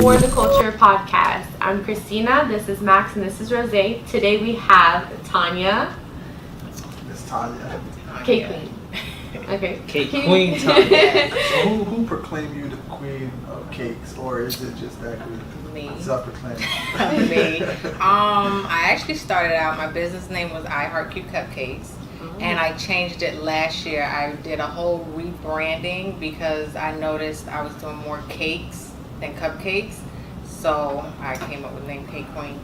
For the Culture podcast. I'm Christina, this is Max, and this is Rose. Today we have Tanya. It's Tanya. Cake Queen. Okay. Cake Queen Tanya. So who proclaimed you the queen of cakes, or is it just that good? Me. Self-proclaimed. Me. I actually started out, my business name was I Heart Cute Cupcakes. And I changed it last year. I did a whole rebranding because I noticed I was doing more cakes than cupcakes. So I came up with the name Cake Queen.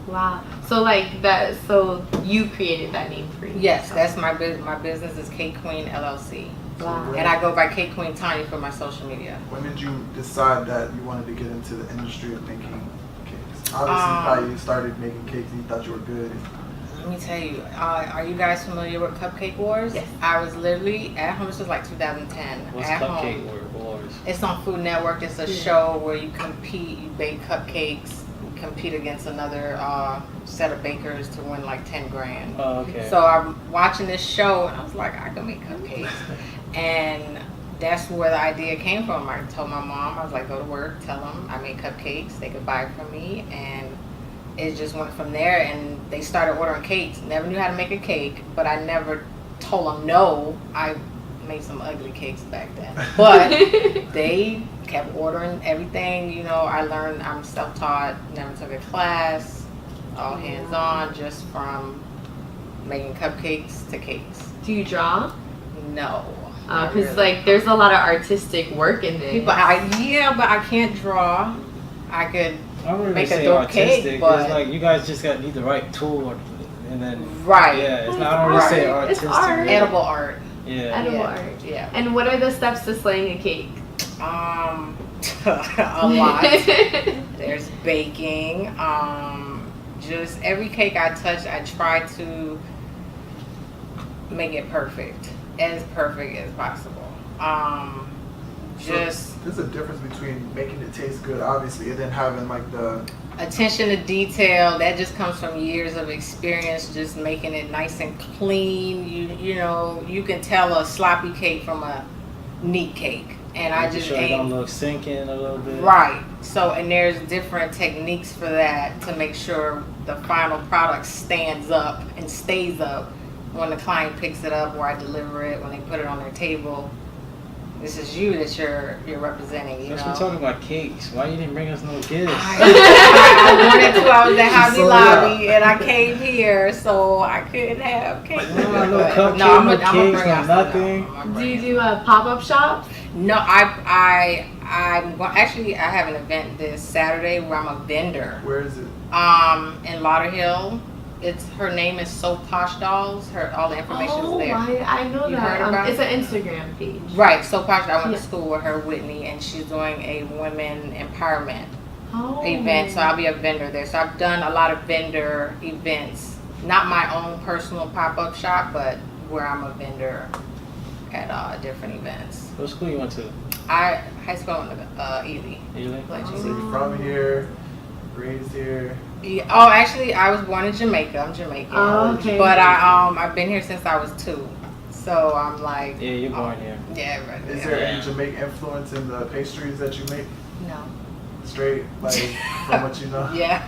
Wow. So like that. So you created that name for you. Yes, that's my business. My business is Cake Queen LLC. Wow. And I go by Cake Queen Tanya for my social media. When did you decide that you wanted to get into the industry of making cakes? Obviously, probably you started making cakes and you thought you were good. Let me tell you, are you guys familiar with Cupcake Wars? Yes. I was literally at home. This was like 2010. What's at Cupcake home. Wars? It's on Food Network. It's a show where you compete. You bake cupcakes. You compete against another set of bakers to win like 10 grand. Oh, okay. So I'm watching this show and I was like, I can make cupcakes. And that's where the idea came from. I told my mom, I was like, go to work, tell them I make cupcakes. They could buy it from me. And it just went from there, and they started ordering cakes. Never knew how to make a cake, but I never told them no. I made some ugly cakes back then, but they kept ordering everything. You know, I learned, I'm self-taught, never took a class, all hands-on, just from making cupcakes to cakes. Do you draw? No. Because not really. like there's a lot of artistic work in this. But I can't draw. I could I don't really make a say dope artistic. cake, but it's like you guys just need the right tool, and then right. Yeah, it's not. I don't really say Art. It's artistic. art. really. Edible art. Yeah. Edible Yeah. art. Yeah. And what are the steps to slaying a cake? A lot. There's baking. Just every cake I touch, I try to make it perfect as possible. Just there's a difference between making it taste good, obviously, and then having like the attention to detail. That just comes from years of experience, just making it nice and clean. You know, you can tell a sloppy cake from a neat cake. And I just sure it ain't don't look sinking a little bit. right. So, and there's different techniques for that to make sure the final product stands up and stays up when the client picks it up or I deliver it, when they put it on their table. This is you that you're representing, you Since know. we're talking about cakes, why you didn't bring us no gifts? I wanted to. I was at Hobby So, Lobby and I came here, so I couldn't have cake. No cupcake, No, I'm no gonna bring cakes, out no some. nothing. I'm Do bringing you do a pop-up shop? No, actually I have an event this Saturday where I'm a vendor. where is it? In Lauderhill. Her name is So Posh Dolls. All the information is there. I know You that. heard about It's an Instagram page. Right, So Posh. I went Yeah. to school with her, Whitney, and she's doing a women empowerment Oh. event. So I'll be a vendor there. So I've done a lot of vendor events. Not my own personal pop-up shop, but where I'm a vendor at different events. What school you went to? High school in Ely. Ely? Like So Ely. you're from here, raised here. Yeah. Oh, actually, I was born in Jamaica. I'm Jamaican. Oh, okay. But I've been here since I was 2. So I'm like. Yeah, you're born here. Yeah, right. Is yeah. there any Jamaican influence in the pastries that you make? No. Straight, like from what you know? Yeah.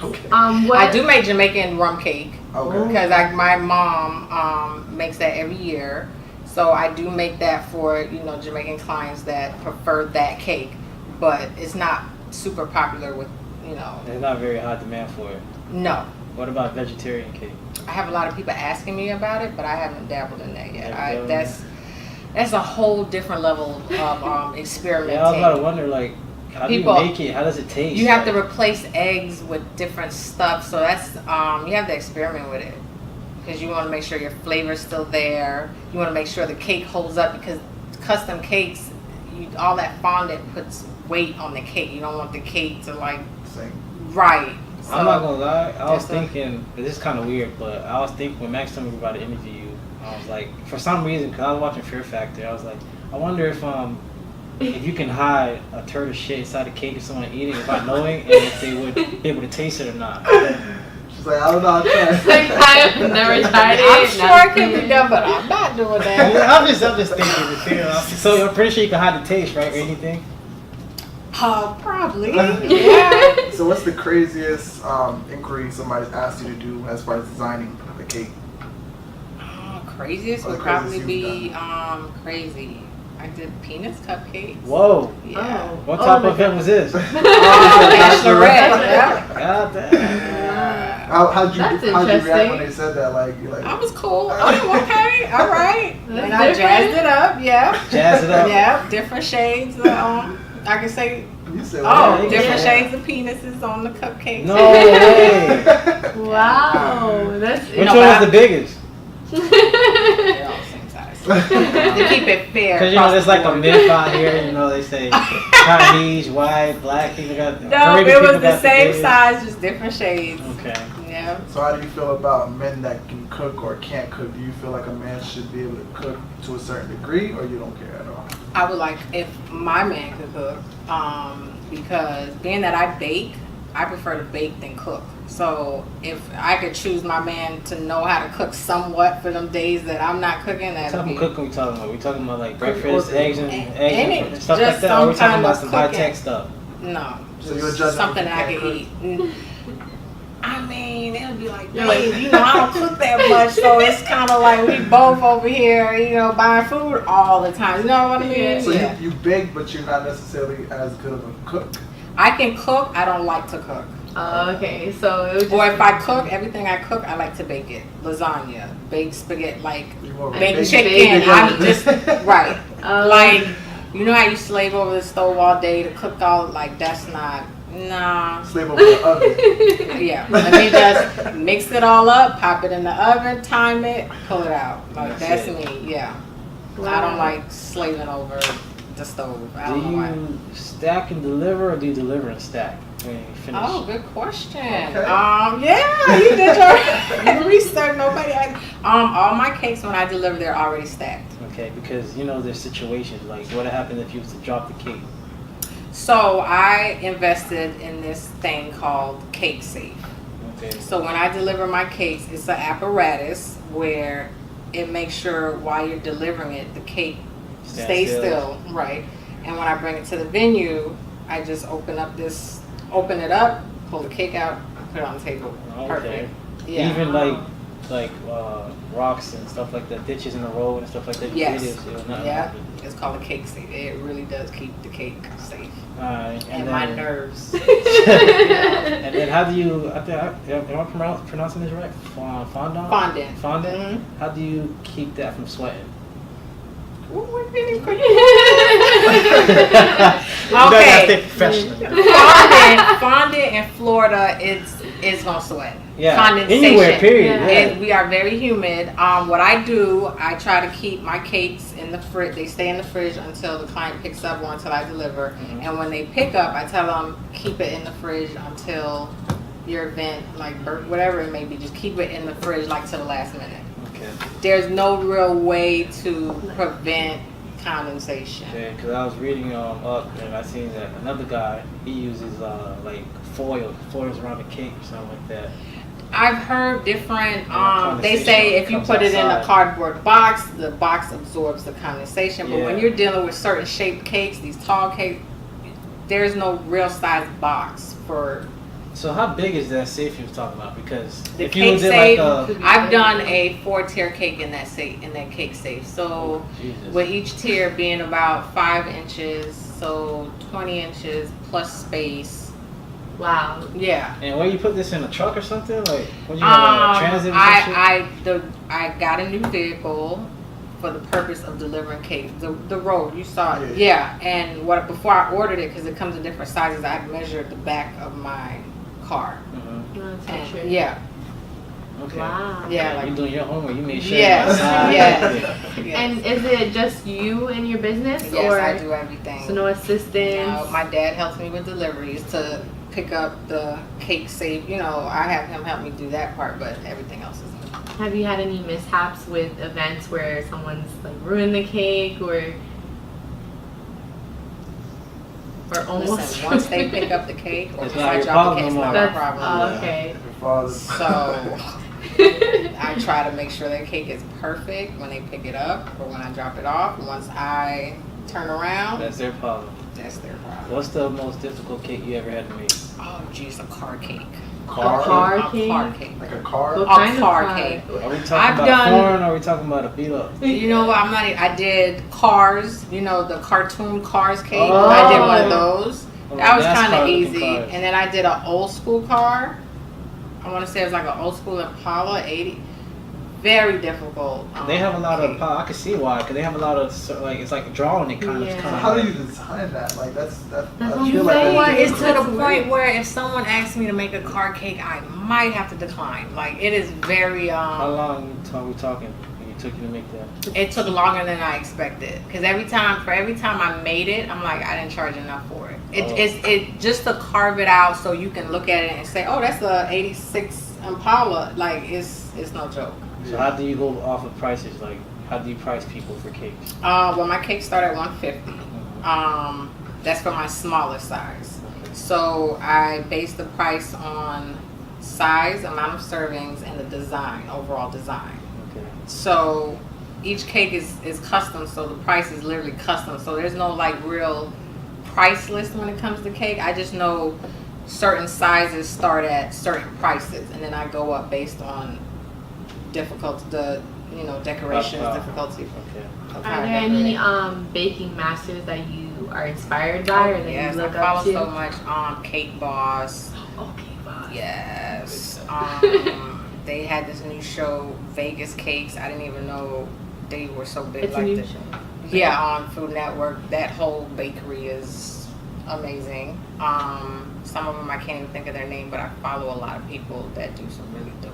Okay. What? I do make Jamaican rum cake Okay. because my mom makes that every year. So I do make that for Jamaican clients that prefer that cake, but it's not super popular with There's not very high demand for it. no. What about vegetarian cake? I have a lot of people asking me about it, but I haven't dabbled in that yet. Yeah, really? That's a whole different level of experimenting. Yeah, I was about to wonder, like, how People- do you make it? How does it taste? You have to Like, replace eggs with different stuff, so that's you have to experiment with it because you want to make sure your flavor's still there. You want to make sure the cake holds up because custom cakes, all that fondant puts weight on the cake. You don't want the cake to like Same. right. So, I'm not gonna lie. I was That's a- thinking this is kind of weird, but I was thinking when Max told me about to interview you, I was like, for some reason, because I was watching Fear Factor, I was like, I wonder if you can hide a turtle shit inside a cake if someone eat it without knowing, and if they would be able to taste it or not. She's like, I don't know, I'll try. Like, I've never tried it. I'm sure it can be done, but I'm not doing that. I'm just thinking. So I'm pretty sure you can hide the taste, right, or anything. Probably. Yeah. So what's the craziest inquiry somebody's asked you to do as far as designing a cake? Craziest Or the would probably craziest be crazy. I did penis cupcakes. Whoa. Yeah. What type of event was this? Bachelorette. Yeah. God damn. How'd you That's react interesting. when they said that? Like, you're like, I was cool. Oh, okay. All right. That's And I jazzed it up. Yeah. Jazz it up. Yeah. Different shades. I can say, you said, different yeah. shades of penises on the cupcakes. No way. Wow, that's Which one was the biggest? They're all the same size. To keep it fair. Because there's like a myth out here. They say Chinese, white, black people got. No, Caribbean it was people the got same biggest. size, just different shades. Okay. Yeah. So how do you feel about men that can cook or can't cook? Do you feel like a man should be able to cook to a certain degree, or you don't care at all? I would like if my man could cook, because being that I bake, I prefer to bake than cook. So if I could choose my man to know how to cook somewhat for them days that I'm not cooking, What that'd type be. of cooking we talking about? We talking about like Cook breakfast, or- eggs and Any- stuff just like that? Or we some talking kind about of some high tech cooking. stuff? No, So you're just judging something if that I you could can't eat. I mean, it would be like, You're like- babe, I don't cook that much, so it's kind of like we both over here, buying food all the time. You know what I mean? So Yeah. you bake, but you're not necessarily as good of a cook. I can cook. I don't like to cook. Okay, so it was just. Or if I cook, everything I cook, I like to bake it. Lasagna, baked spaghetti, like You're more of a baked bake- chicken. bake- I'm just right. Um, Like how you slave over the stove all day to cook all like that's not nah. slave over the oven. Yeah, let me just mix it all up, pop it in the oven, time it, pull it out. Like That's that's it. me. Yeah, I Wow. don't like slaving over the stove. I Do don't know why. you stack and deliver, or do you deliver and stack when you finish? Oh, good question. Okay. Yeah, you did your research. Nobody had. All my cakes when I deliver, they're already stacked. Okay, because there's situations like what happened if you was to drop the cake. So I invested in this thing called Cake Safe. Okay. So when I deliver my cakes, it's an apparatus where it makes sure while you're delivering it, the cake stays still, right? And when I bring it to the venue, I just open it up, pull the cake out, put it on the table. Okay. Perfect. Yeah. Even like rocks and stuff like that, ditches in the road and stuff like that. Yes. Yeah. It's called a cake safe. It really does keep the cake safe. Alright. And my nerves. And then how do you? Am I pronouncing this right? Fondant. Fondant. Fondant. Mhm. How do you keep that from sweating? Ooh, we're getting quick. You guys gotta stay Okay. professional. Fondant in Florida, it's gonna sweat. Yeah. Condensation. Anywhere. Period. Yeah. Yeah. And we are very humid. What I do, I try to keep my cakes in the fridge. They stay in the fridge until the client picks up or until I deliver. Mhm. And when they pick up, I tell them keep it in the fridge until your event, like whatever it may be. Just keep it in the fridge like to the last minute. Okay. There's no real way to prevent condensation. Okay, because I was reading up and I seen that another guy he uses like foils around the cake or something like that. I've heard different. They Condensation say if you comes put it in a outside. cardboard box, the box absorbs the condensation. But when Yeah. you're dealing with certain shaped cakes, these tall cakes, there's no real size box for So how big is that safe you was talking about? Because the if you cake did safe. like I've done a 4-tier cake in that safe, in that cake safe. So Jesus. with each tier being about 5 inches, so 20 inches plus space. Wow. Yeah. And where you put this in a truck or something? Like what you have a transit or some shit? I got a new vehicle for the purpose of delivering cakes. The road you saw it. Yeah. Yeah. And before I ordered it, because it comes in different sizes, I measured the back of my car. Mhm. No, that's not And true. yeah. Okay. Wow. Yeah. You doing your homework? You made sure. Yes. you're outside. Yes. Yes. And is it just you and your business, Yes, or I do everything. so no assistants? No, my dad helps me with deliveries to pick up the cake safe. I have him help me do that part, but everything else is me. Have you had any mishaps with events where someone's like ruined the cake or almost? Listen, once they pick up the cake or It's once not I your drop problem the cake, it's no not more. my That's problem. okay. Your father's So I try to make sure their cake is perfect when they pick it up or when I drop it off. Once I turn around, That's their problem. that's their problem. What's the most difficult cake you ever had to make? Oh, geez, a car cake. Car? A car A cake? car cake. Like a car? What A kind of car car? cake. Are we talking I've about done- corn or are we talking about a beat up? You know what? I did Cars. You know the cartoon Cars cake. Oh. I did one of those. Oh, That was that's kind of car looking easy. cars. And then I did an old school car. I want to say it was like an old school Impala 80. Very difficult. They have a lot cake. of. I can see why, because they have a lot of like it's like drawing it kind Yeah. of. So how do you design that? Like that's I what feel I'm like saying. that's It's to the That's point weird. where if someone asks me to make a car cake, I might have to decline. Like it is very How long are we talking? It took you to make that? It took longer than I expected because every time I made it, I'm like I didn't charge enough for it. It just to carve it out so you can look at it and say, oh, that's a '86 Impala. Like it's no joke. So how do you go off of prices? Like how do you price people for cakes? Well, my cake started at $150. That's for my smaller size. So I base the price on size, amount of servings, and the design, overall design. Okay. So each cake is custom, so the price is literally custom. So there's no like real price list when it comes to cake. I just know certain sizes start at certain prices, and then I go up based on difficulty, decorations, difficulty. Okay. of how Are I there any decorate. baking masters that you are inspired by or that Yes, you I look follow up to? so much Cake Boss. Okay, bye. Yes. They had this new show, Vegas Cakes. I didn't even know they were so big It's a like new that. show. Yeah, on Food Network. That whole bakery is amazing. Some of them I can't even think of their name, but I follow a lot of people that do some really dope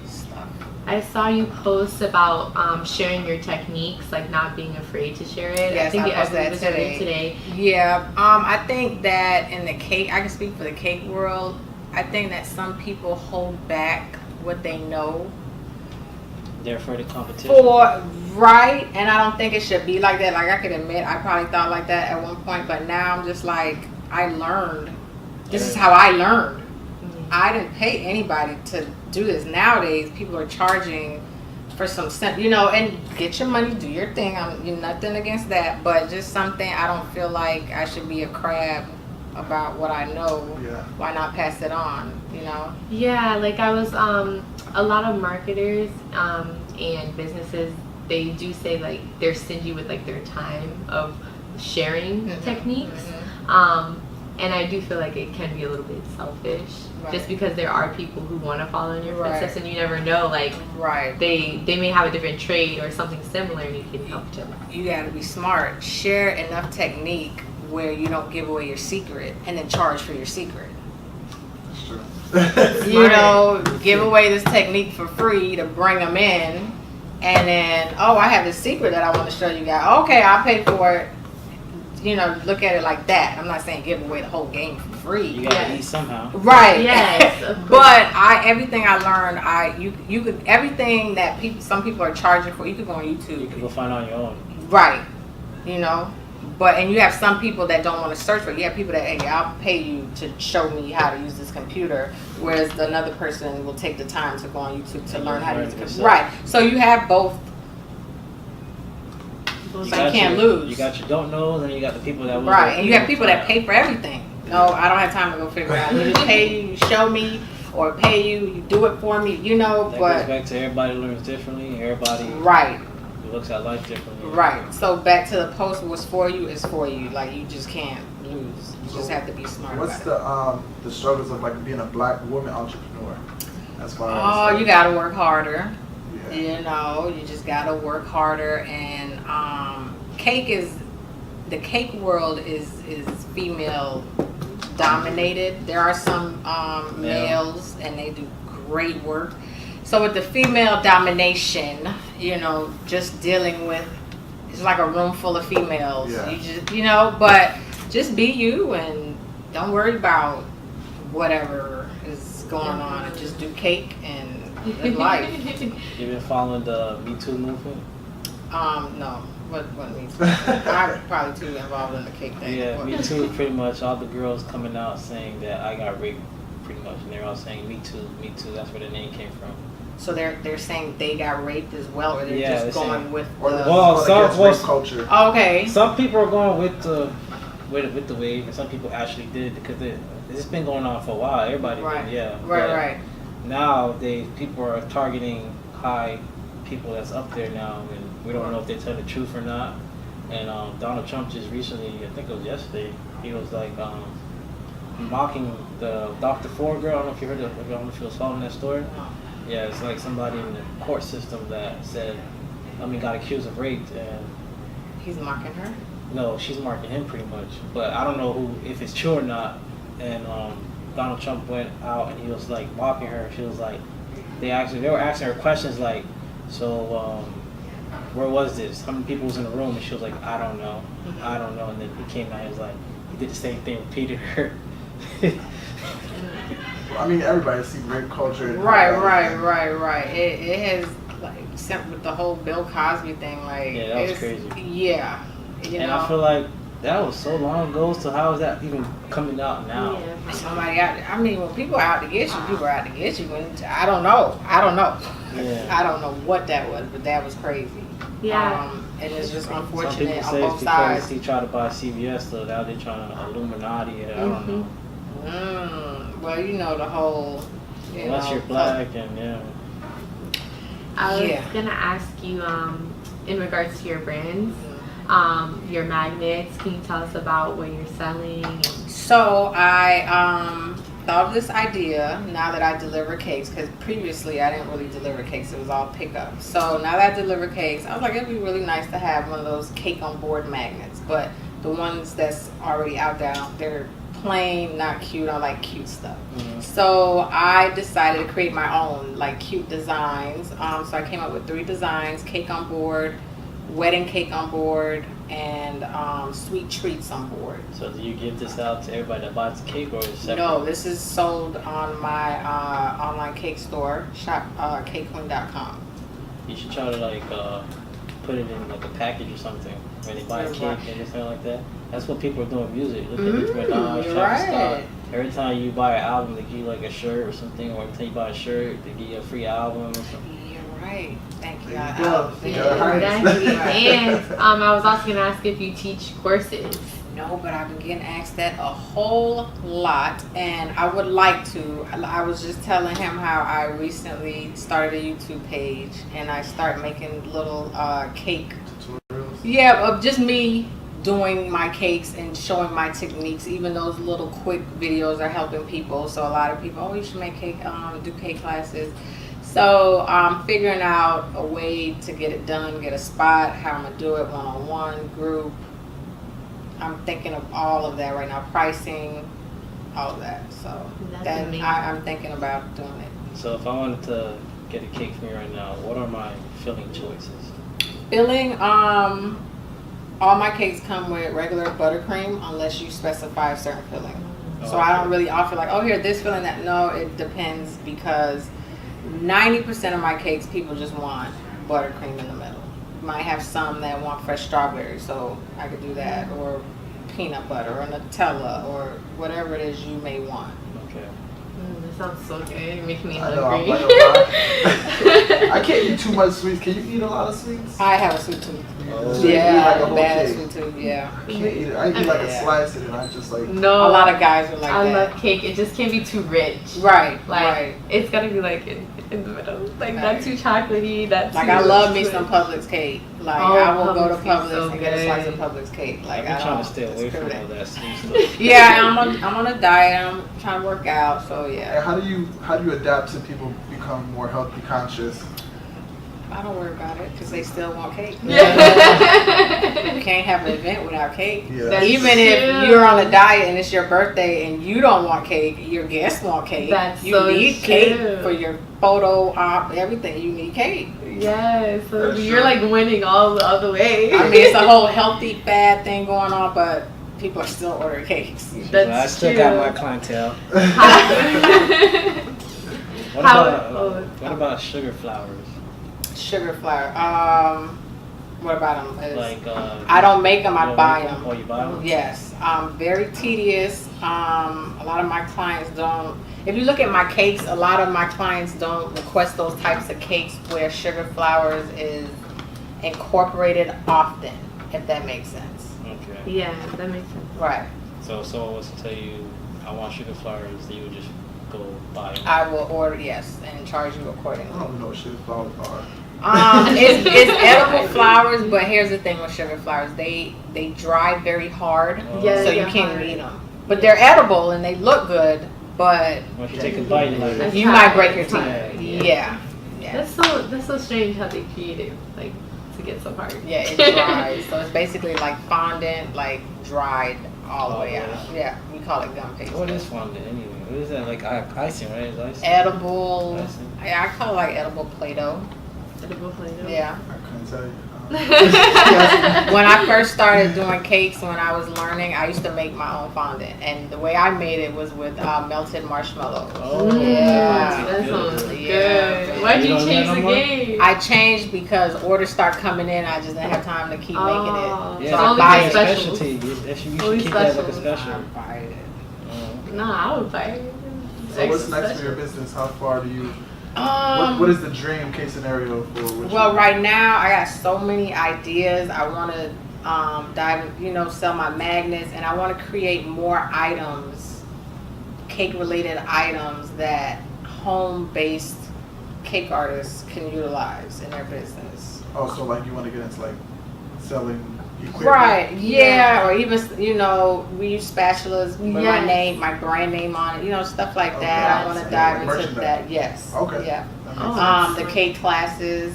stuff. I saw you post about sharing your techniques, like not being afraid to share it. Yes, I it posted that was earlier today. today. Yeah, I think that in the cake, I can speak for the cake world. I think that some people hold back what they know They're afraid of competition. right, and I don't think it should be like that. Like I could admit, I probably thought like that at one point, but now I'm just like, I learned. This is how I learned. I didn't pay anybody to do this. Nowadays, people are charging for some and get your money, do your thing. I'm nothing against that, but just something I don't feel like I should be a crab about what I know. Yeah. Why not pass it on? Yeah, like I was a lot of marketers and businesses, they do say like they're stingy with like their time of sharing techniques. And I do feel like it can be a little bit selfish, just because there are people who want to follow in your footsteps, and you never know, like they may have a different trade or something similar, and you can help each other. You got to be smart. Share enough technique where you don't give away your secret and then charge for your secret. That's true. Give away this technique for free to bring them in, and then I have this secret that I want to show you guys. Okay, I'll pay for it. Look at it like that. I'm not saying give away the whole game for free. You gotta eat somehow. Right. Yes, of course. But everything I learned, you could everything that some people are charging for, you could go on YouTube. You can go find on your own. Right. And you have some people that don't want to search for it. You have people that, hey, I'll pay you to show me how to use this computer, whereas another person will take the time to go on YouTube to learn how to use the computer. Right. So you have both. So you can't lose. You got your don't knows, and you got the people that will. Right, and you have people that pay for everything. No, I don't have time to go figure it out. You just pay you, show me, or pay you do it for me, That but goes back to everybody learns differently. Everybody looks at life differently. Right. So back to the post, what's for you is for you. Like you just can't lose. You just have to be smart. What's about the struggles of like being a black woman entrepreneur? As far as you gotta work harder. Yeah. You just gotta work harder, and the cake world is female dominated. There are some males, and they do great work. So with the female domination, just dealing with, it's like a room full of females. Yeah. You just, but just be you and don't worry about whatever is going on, and just do cake and live life. You been following the Me Too movement? No. What Me Too? I'm probably too involved in the cake thing. Yeah, Me Too is pretty much all the girls coming out saying that I got raped, pretty much, and they're all saying Me Too, Me Too. That's where the name came from. So they're saying they got raped as well, or they're Yeah, just they're going saying- with Or the... this Well, is some- against well, rape culture. Oh, okay. Some people are going with the wave, and some people actually did because it's been going on for a while. Everybody Right. did, yeah. Right, But right. Now people are targeting high people that's up there now, and we don't know if they tell the truth or not. And Donald Trump just recently, I think it was yesterday, he was like mocking the Dr. Ford girl. I don't know if you heard of, I don't know if you was following that story. Yeah, it's like somebody in the court system that got accused of rape, and He's mocking her? no, she's marking him pretty much. But I don't know if it's true or not. And Donald Trump went out and he was like mocking her. She was like, they were asking her questions like, so where was this? How many people was in the room? And she was like, I don't know. I don't know. And then he came out and was like, he did the same thing, repeated her. I mean, everybody's seen rape culture. And Right. It has, like, except with the whole Bill Cosby thing, like... Yeah, that was crazy. Yeah. You And know, I feel like that was so long ago, so how is that even coming out now? Yeah. somebody out there, I mean, when people are out to get you, people are out to get you. And I don't know. Yeah. I don't know what that was, but that was crazy. Yeah. And it's just Some unfortunate people on say it's both because sides. he tried to buy CBS, so now they're trying to Illuminati it. I don't know. Well, you know, the whole... Unless you're black and yeah. I was Yeah. gonna ask you, in regards to your brands, your magnets. Can you tell us about what you're selling? So I thought of this idea now that I deliver cakes, because previously I didn't really deliver cakes, it was all pickup. So now that I deliver cakes, I was like, it'd be really nice to have one of those cake on board magnets, but the ones that's already out there, they're plain, not cute. I like cute stuff. So I decided to create my own like cute designs. So I came up with 3 designs: cake on board, wedding cake on board, and sweet treats on board. So do you give this out to everybody that buys the cake, or is it separate? No, this is sold on my online cake store, shop cakequeen.com. You should try to like put it in like a package or something when they buy a cake and something like that. That's what people are doing with music. Look at Nicki Minaj, you're Travis Scott. right. Every time you buy an album, they give you like a shirt or something, or every time you buy a shirt, they give you a free album or something. You're right. Thank you. There you go. Thank Yeah, Exactly. right. And I was also gonna ask if you teach courses. No, but I've been getting asked that a whole lot, and I would like to. I was just telling him how I recently started a YouTube page, and I started making little cake. Tutorials. Yeah, of just me doing my cakes and showing my techniques. Even those little quick videos are helping people. So a lot of people, oh, you should make cake, do cake classes. So I'm figuring out a way to get it done, get a spot, how I'm gonna do it, one-on-one, group. I'm thinking of all of that right now, pricing, all of that. So That's that amazing. I'm thinking about doing it. So if I wanted to get a cake from you right now, what are my filling choices? Filling, all my cakes come with regular buttercream unless you specify a certain filling. So I don't really offer like, oh, here, this filling, that. No, it depends, because 90% of my cakes, people just want buttercream in the middle. Might have some that want fresh strawberries, so I could do that, or peanut butter, or Nutella, or whatever it is you may want. Okay. That sounds so good. You're making me I know, I'm hungry. like I can't eat too much sweets. Can you eat a lot of sweets? I have a sweet tooth. Oh. So you eat Yeah, like a whole bad cake. sweet tooth, yeah. I can't eat it. I eat like a Yeah. slice and I just like. No, A lot of guys are like I that. love cake. It just can't be too rich. Right, Like right. it's gotta be like in the middle. Like Right. not too chocolatey. That's Like, I love me some Publix cake. Like, Oh, I will go to Publix cake's Publix so and get a slice of good. Publix cake. Like, I've been I trying don't, to stay away screw from that. all that sweet stuff. Yeah, I'm on a diet. I'm trying to work out, so And yeah. how do you adapt to people become more healthy conscious? I don't worry about it because they still want cake. Yeah. You can't have an event without cake. Yeah. That's Even true. if you're on a diet and it's your birthday and you don't want cake, your guests want cake. That's you so need true. cake for your photo op, everything. You need cake. Yes, so That's you're true. like winning all the way. I mean, it's a whole healthy fad thing going on, but people are still ordering cakes. That's I still true. got my clientele. How- What about sugar flowers? Sugar flour. What about them? Like I don't make them. you I don't buy make them. or you buy them? Yes. Very tedious. A lot of my clients don't. If you look at my cakes, a lot of my clients don't request those types of cakes where sugar flowers is incorporated often, if that makes sense. Okay. Yeah, that makes sense. Right. So if someone was to tell you, I want sugar flowers, then you would just go buy them. I will order, yes, and charge you I accordingly. don't know what sugar flowers are. It's edible flowers, but here's the thing with sugar flowers: they dry very hard, Yeah, so you they're can't hard. eat them. But they're edible and they look good. But Once you take a bite, you're like, That's you hard. might break your It's teeth. hard, Yeah. Yeah. That's so strange how they create it, like, to get so hard. Yeah, it dries. So it's basically like fondant, like dried all the way out. Yeah, we call it gum paste. what is fondant anyway? What is that? Like icing, right? Is icing? Edible. Icing. Yeah, I call it like edible Play-Doh. Edible Play-Doh. Yeah. I couldn't tell you. When I first started doing cakes, when I was learning, I used to make my own fondant, and the way I made it was with melted marshmallows. Oh, Yeah. That sounds Yeah. good. Why'd You you don't change get the no more? game? I changed because orders start coming in. I just didn't have time to keep making Oh. it. Yeah, So It's I only buy for it. specials. specialty. You should Only keep that like a specials. special. I buy it. Oh. Nah, I would buy it. So what's Extra next for your special. business? How far do you? Um, What is the dream case scenario for? What Well, you, right now I got so many ideas. I want to sell my magnets, and I want to create more items, cake-related items that home-based cake artists can utilize in their business. Oh, so like you want to get into like selling equipment? Right? Yeah, or even we use spatulas with my Yes. name, my brand name on it. Stuff like Okay. that. I want to So dive like into merchandise. that. Yes. Okay. Yeah. That makes sense. The cake classes.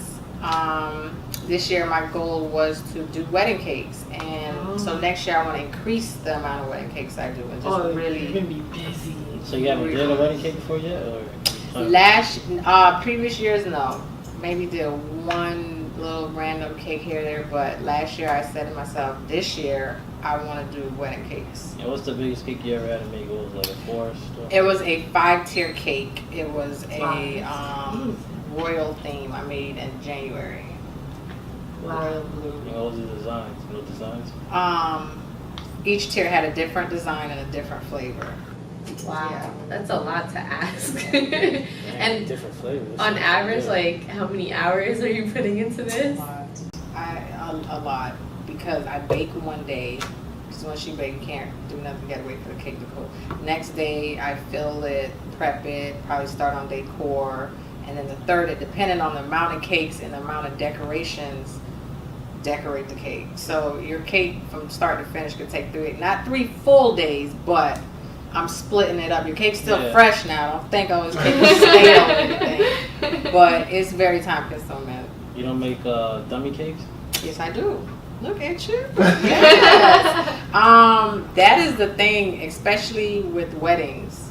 This year my goal was to do wedding cakes, and so next year I want to increase the amount of wedding cakes I do and just You're really. gonna be busy. So you haven't did a wedding cake before yet, or? Previous years, no. Maybe did one little random cake here or there, but last year I said to myself, this year I want to do wedding cakes. And what's the biggest cake you ever had to make? It was like a forest. It was a 5-tier cake. It was a Wow. royal theme I made in January. Wow. Blue. And what was the designs? No designs? Each tier had a different design and a different flavor. Wow, Yeah. that's a lot to ask. And And different flavors. on average, Yeah. like, how many hours are you putting into this? A lot, because I bake one day, because once you bake, you can't do nothing, you gotta wait for the cake to cool. Next day, I fill it, prep it, probably start on decor, and then the third, it depending on the amount of cakes and the amount of decorations, decorate the cake. So your cake from start to finish could take not 3 full days, but I'm splitting it up. Your cake's still Yeah. fresh now. Don't think I was cake was stale or anything. But it's very time consuming. You don't make dummy cakes? Yes, I do. Look at you. Yes. That is the thing, especially with weddings.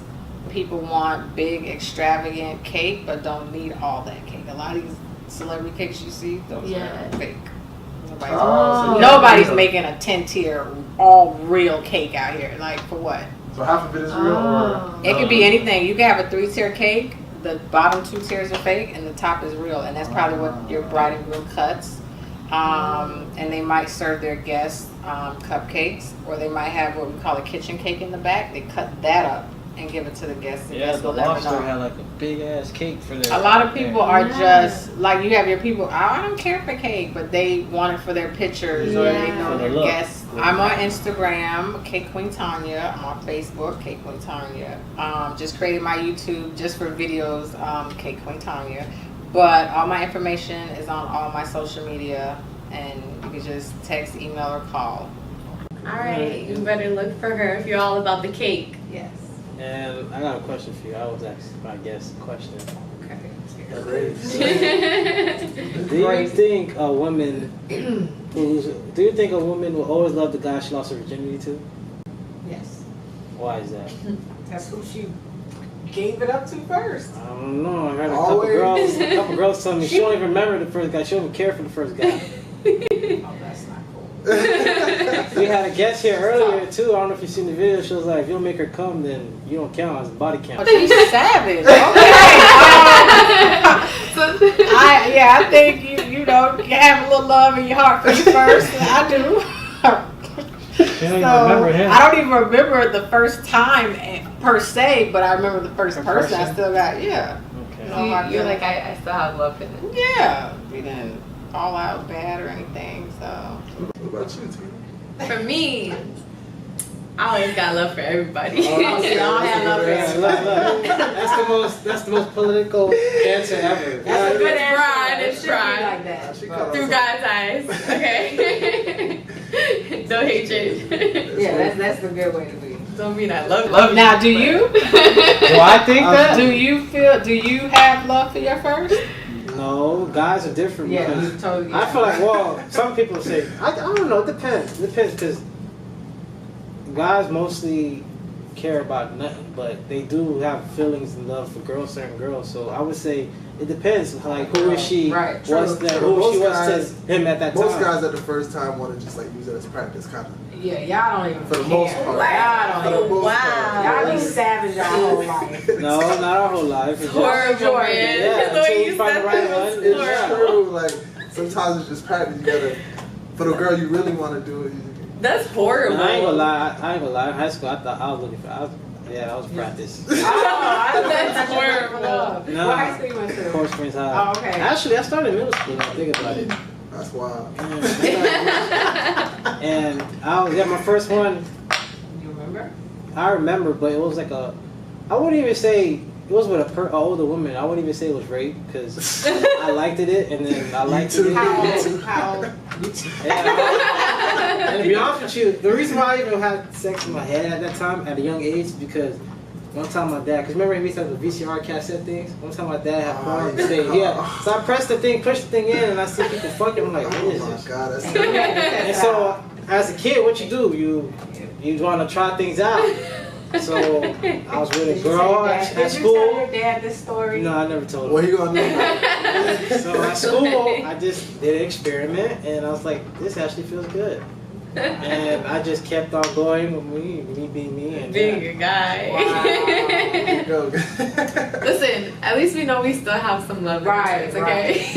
People want big, extravagant cake, but don't need all that cake. A lot of these celebrity cakes you see, those Yeah. are fake. Oh. Nobody's making a 10-tier, all real cake out here. Like, for what? So half of it is real, or It could be anything. You can have a 3-tier cake. The bottom 2 tiers are fake, and the top is real. And that's probably what your bride and groom cuts. And they might serve their guests cupcakes, or they might have what we call a kitchen cake in the back. They cut that up and give it to the guests. The Yeah, guests the will never lobster know. had like a big ass cake for their. A lot of people are Yeah. just like, you have your people, I don't care for cake, but they want it for their pictures or they Yeah. know For the their look. guests. I'm on Instagram, Cake Queen Tanya. I'm on Facebook, Cake Queen Tanya. Just created my YouTube just for videos, Cake Queen Tanya. But all my information is on all my social media, and you can just text, email, or call. All right, you better look for her if you're all about the cake. Yes. And I got a question for you. I was asking my guest a question. Okay. Do you think a woman do you think a woman will always love the guy she lost her virginity to? Yes. Why is that? That's who she gave it up to first. I don't know. I heard Always. a couple girls tell me she don't even remember the first guy. She don't even care for the first guy. Oh, that's not cool. We had a guest here earlier too. I don't know if you've seen the video. She was like, if you don't make her come, then you don't count as body count. Oh, she's savage. Okay. I think you you know, have a little love in your heart for you first. I do. You don't even remember him. I don't even remember the first time per se, but I remember the first person. I still got, yeah. Okay. Oh, my You're goodness. like, I still have love for them. Yeah. We didn't fall out bad or anything, so. What about you, Tina? For me, I always got love for everybody. Oh, see, I don't have love for Yeah, everybody. look. That's the most political answer ever. That's a good It's answer. pride, It it's should be pride. like that. She cut Through us God's eyes, okay? No hatred. Yeah, that's the good way to be. Don't mean I love you. Now, do you? Do I think that? Do you have love for your first? No, guys are different. Yeah, because you totally. I feel like, well, some people say, I don't know, it depends. It depends because guys mostly care about nothing, but they do have feelings and love for girls, certain girls. So I would say it depends. Like, who is she? Right, true, What's that? true. Who she Most was guys- to him at that time. Most guys at the first time want to just like use it as practice, kind of. Yeah, y'all don't even For the care. most part. Y'all For don't the even. most part. Y'all be savage your whole life. No, not our whole life. It's just, Horrible, man. Yeah, The way until you you find said the right that one. was It's horrible. true. Like sometimes it's just practice. You gotta, for the girl you really want to do it. That's horrible. I ain't gonna lie. I ain't gonna lie. In high school, I thought I was looking for. That was practice. Oh, I That's horrible. No. What high school you went to? Court Springs High. Oh, okay. Actually, I started middle school. Now I think about it. That's wild. And I was my first one. You remember? I remember, but it was like I wouldn't even say it was with a older woman. I wouldn't even say it was rape because I liked it, and then I liked it. How old? And to be honest with you, the reason why I even had sex in my head at that time, at a young age, is because one time my dad, because remember we used to have the VCR cassette things? One time my dad had porn and say, yeah. So I pressed the thing, pushed the thing in, and I see people fucking. I'm like, what is Oh my this? god, that's And so, as a kid, what you do? You want to try things out. So I was with a girl at Did you tell school. your dad this story? No, I never told what her. you gonna do? So at school, I just did an experiment, and I was like, this actually feels good. And I just kept on going with me being me, and Being a guy. There you go. Listen, at least we know we still have some love. Right, in us, okay?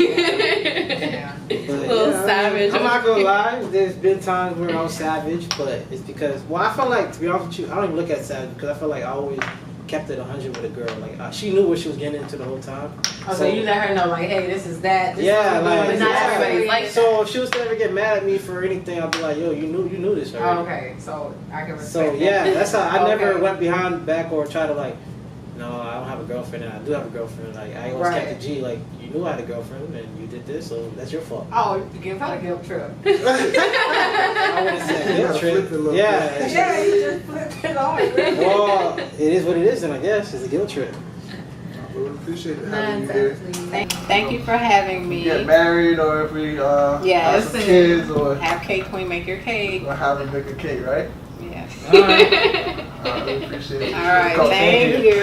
Yeah. But, Little savage. I'm not gonna lie. There's been times where I was savage, but it's because, well, I felt like, to be honest with you, I don't even look at savage because I feel like I always kept it 100 with a girl. Like she knew what she was getting into the whole time. Oh, so you let her know, like, hey, this is that. This Yeah, is like- But not everybody's like that. So if she was to ever get mad at me for anything, I'd be like, yo, you knew this already. Oh, okay, so I can respect So that. yeah, that's how I never Okay. went behind back or try to like, no, I don't have a girlfriend and I do have a girlfriend. Like I always Right. kept the G. Like you knew I had a girlfriend and you did this, so that's your fault. Oh, you give her a guilt trip. I wouldn't say You guilt gotta trip. flip it a little Yeah, bit. it's Yeah, just- you just flipped it on. well, it is what it is, then I guess it's a guilt trip. We appreciate it Nah, having you here. Thank you for having If me. we get married or if we Yes. have some kids or Have cake queen make your cake. have a bigger cake, right? Yeah. All right. We appreciate it. All right, Go. thank you.